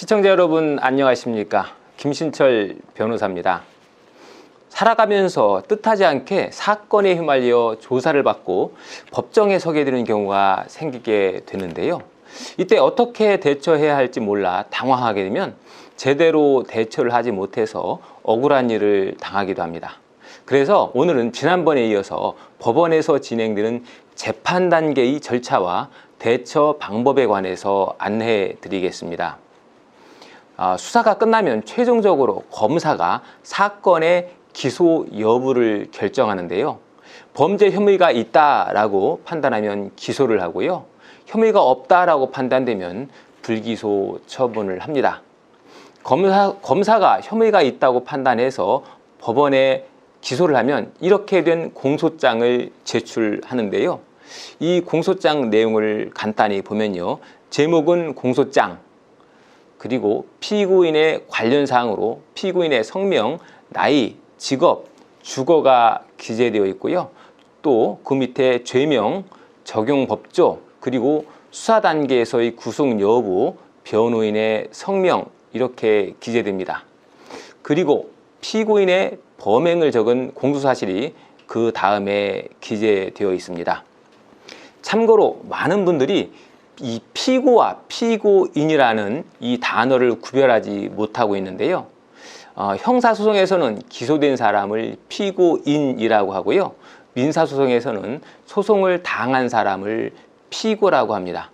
시청자 여러분 안녕하십니까? 김신철 변호사입니다. 살아가면서 뜻하지 않게 사건에 휘말려 조사를 받고 법정에 서게 되는 경우가 생기게 되는데요. 이때 어떻게 대처해야 할지 몰라 당황하게 되면 제대로 대처를 하지 못해서 억울한 일을 당하기도 합니다. 그래서 오늘은 지난번에 이어서 법원에서 진행되는 재판 단계의 절차와 대처 방법에 관해서 안내해 드리겠습니다. 수사가 끝나면 최종적으로 검사가 사건의 기소 여부를 결정하는데요. 범죄 혐의가 있다라고 판단하면 기소를 하고요. 혐의가 없다라고 판단되면 불기소 처분을 합니다. 검사가 혐의가 있다고 판단해서 법원에 기소를 하면 이렇게 된 공소장을 제출하는데요. 이 공소장 내용을 간단히 보면요. 제목은 공소장, 그리고 피고인의 관련 사항으로 피고인의 성명, 나이, 직업, 주거가 기재되어 있고요. 또 그 밑에 죄명, 적용 법조, 그리고 수사 단계에서의 구속 여부, 변호인의 성명 이렇게 기재됩니다. 그리고 피고인의 범행을 적은 공소사실이 그 다음에 기재되어 있습니다. 참고로 많은 분들이 이 피고와 피고인이라는 이 단어를 구별하지 못하고 있는데요. 형사소송에서는 기소된 사람을 피고인이라고 하고요. 민사소송에서는 소송을 당한 사람을 피고라고 합니다.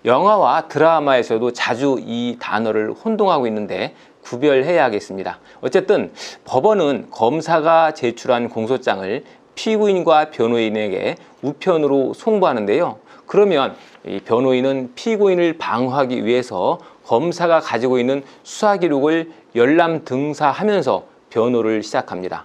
영화와 드라마에서도 자주 이 단어를 혼동하고 있는데 구별해야겠습니다. 어쨌든 법원은 검사가 제출한 공소장을 피고인과 변호인에게 우편으로 송부하는데요. 그러면 이 변호인은 피고인을 방어하기 위해서 검사가 가지고 있는 수사 기록을 열람 등사하면서 변호를 시작합니다.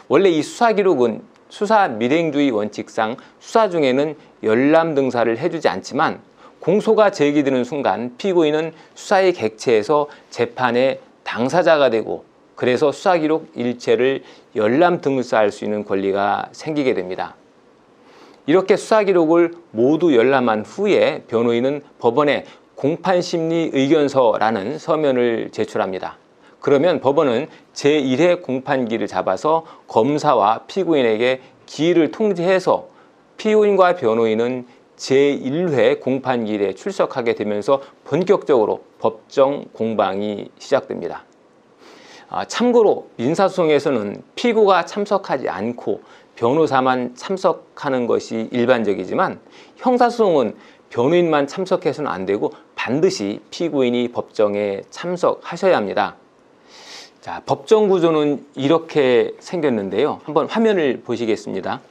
원래 이 수사 기록은 수사 밀행주의 원칙상 수사 중에는 열람 등사를 해주지 않지만 공소가 제기되는 순간 피고인은 수사의 객체에서 재판의 당사자가 되고 그래서 수사 기록 일체를 열람 등사할 수 있는 권리가 생기게 됩니다. 이렇게 수사 기록을 모두 열람한 후에 변호인은 법원에 공판심리 의견서라는 서면을 제출합니다. 그러면 법원은 제1회 공판기를 잡아서 검사와 피고인에게 기일을 통지해서 피고인과 변호인은 제1회 공판기일에 출석하게 되면서 본격적으로 법정 공방이 시작됩니다. 참고로 민사소송에서는 피고가 참석하지 않고 변호사만 참석하는 것이 일반적이지만 형사소송은 변호인만 참석해서는 안 되고 반드시 피고인이 법정에 참석하셔야 합니다. 자, 법정 구조는 이렇게 생겼는데요. 한번 화면을 보시겠습니다.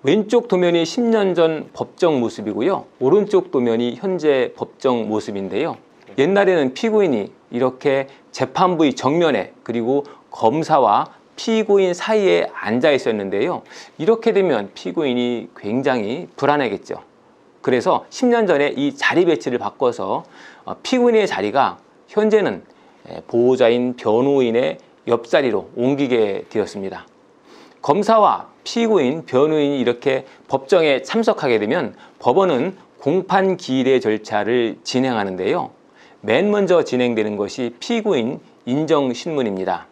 왼쪽 도면이 10년 전 법정 모습이고요. 오른쪽 도면이 현재 법정 모습인데요. 옛날에는 피고인이 이렇게 재판부의 정면에 그리고 검사와 피고인 사이에 앉아 있었는데요. 이렇게 되면 피고인이 굉장히 불안하겠죠. 그래서 10년 전에 이 자리 배치를 바꿔서 피고인의 자리가 현재는 보호자인 변호인의 옆자리로 옮기게 되었습니다. 검사와 피고인, 변호인이 이렇게 법정에 참석하게 되면 법원은 공판 기일의 절차를 진행하는데요. 맨 먼저 진행되는 것이 피고인 인정신문입니다.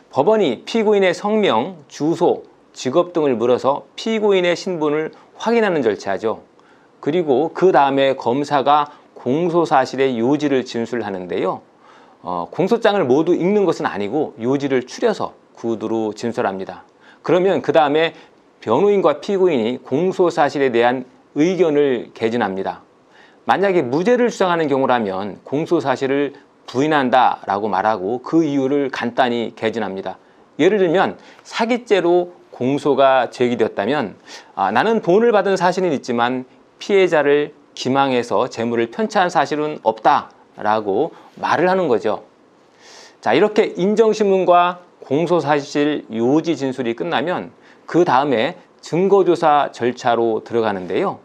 법원이 피고인의 성명, 주소, 직업 등을 물어서 피고인의 신분을 확인하는 절차죠. 그리고 그 다음에 검사가 공소사실의 요지를 진술하는데요. 공소장을 모두 읽는 것은 아니고 요지를 추려서 구두로 진술합니다. 그러면 그 다음에 변호인과 피고인이 공소사실에 대한 의견을 개진합니다. 만약에 무죄를 주장하는 경우라면 공소사실을 부인한다 라고 말하고 그 이유를 간단히 개진합니다. 예를 들면 사기죄로 공소가 제기되었다면 나는 돈을 받은 사실은 있지만 피해자를 기망해서 재물을 편취한 사실은 없다 라고 말을 하는 거죠. 자, 이렇게 인정신문과 공소사실 요지 진술이 끝나면 그 다음에 증거조사 절차로 들어가는데요.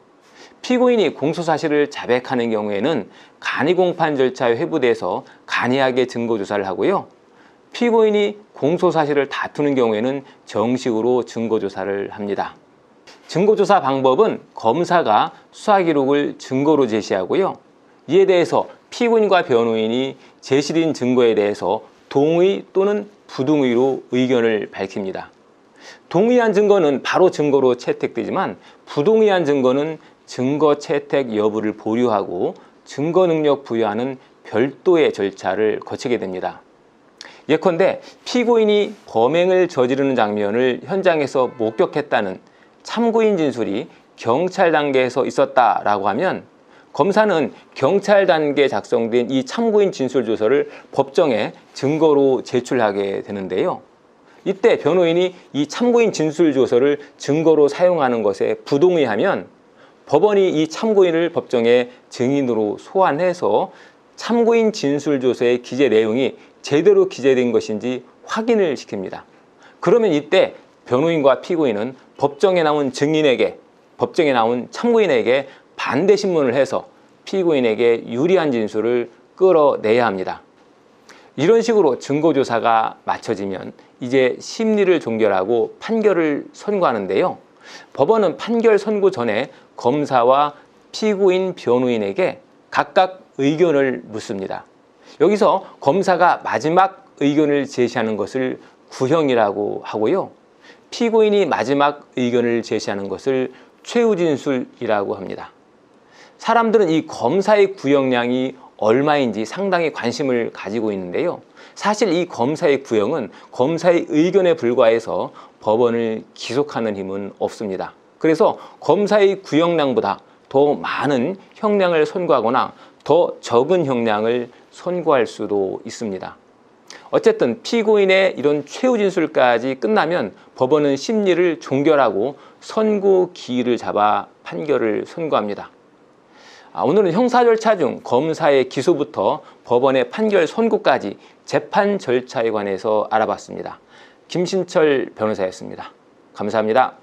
피고인이 공소사실을 자백하는 경우에는 간이공판 절차에 회부돼서 간이하게 증거조사를 하고요. 피고인이 공소사실을 다투는 경우에는 정식으로 증거조사를 합니다. 증거조사 방법은 검사가 수사기록을 증거로 제시하고요. 이에 대해서 피고인과 변호인이 제시된 증거에 대해서 동의 또는 부동의로 의견을 밝힙니다. 동의한 증거는 바로 증거로 채택되지만 부동의한 증거는 증거 채택 여부를 보류하고 증거 능력 부여하는 별도의 절차를 거치게 됩니다. 예컨대 피고인이 범행을 저지르는 장면을 현장에서 목격했다는 참고인 진술이 경찰 단계에서 있었다라고 하면 검사는 경찰 단계에 작성된 이 참고인 진술 조서를 법정에 증거로 제출하게 되는데요. 이때 변호인이 이 참고인 진술 조서를 증거로 사용하는 것에 부동의하면 법원이 이 참고인을 법정에 증인으로 소환해서 참고인 진술 조서의 기재 내용이 제대로 기재된 것인지 확인을 시킵니다. 그러면 이때 변호인과 피고인은 법정에 나온 증인에게, 법정에 나온 참고인에게 반대 신문을 해서 피고인에게 유리한 진술을 끌어내야 합니다. 이런 식으로 증거조사가 마쳐지면 이제 심리를 종결하고 판결을 선고하는데요. 법원은 판결 선고 전에 검사와 피고인, 변호인에게 각각 의견을 묻습니다. 여기서 검사가 마지막 의견을 제시하는 것을 구형이라고 하고요. 피고인이 마지막 의견을 제시하는 것을 최후진술이라고 합니다. 사람들은 이 검사의 구형량이 얼마인지 상당히 관심을 가지고 있는데요. 사실 이 검사의 구형은 검사의 의견에 불과해서 법원을 기속하는 힘은 없습니다. 그래서 검사의 구형량보다 더 많은 형량을 선고하거나 더 적은 형량을 선고할 수도 있습니다. 어쨌든 피고인의 이런 최후 진술까지 끝나면 법원은 심리를 종결하고 선고 기일을 잡아 판결을 선고합니다. 오늘은 형사 절차 중 검사의 기소부터 법원의 판결 선고까지 재판 절차에 관해서 알아봤습니다. 김신철 변호사였습니다. 감사합니다.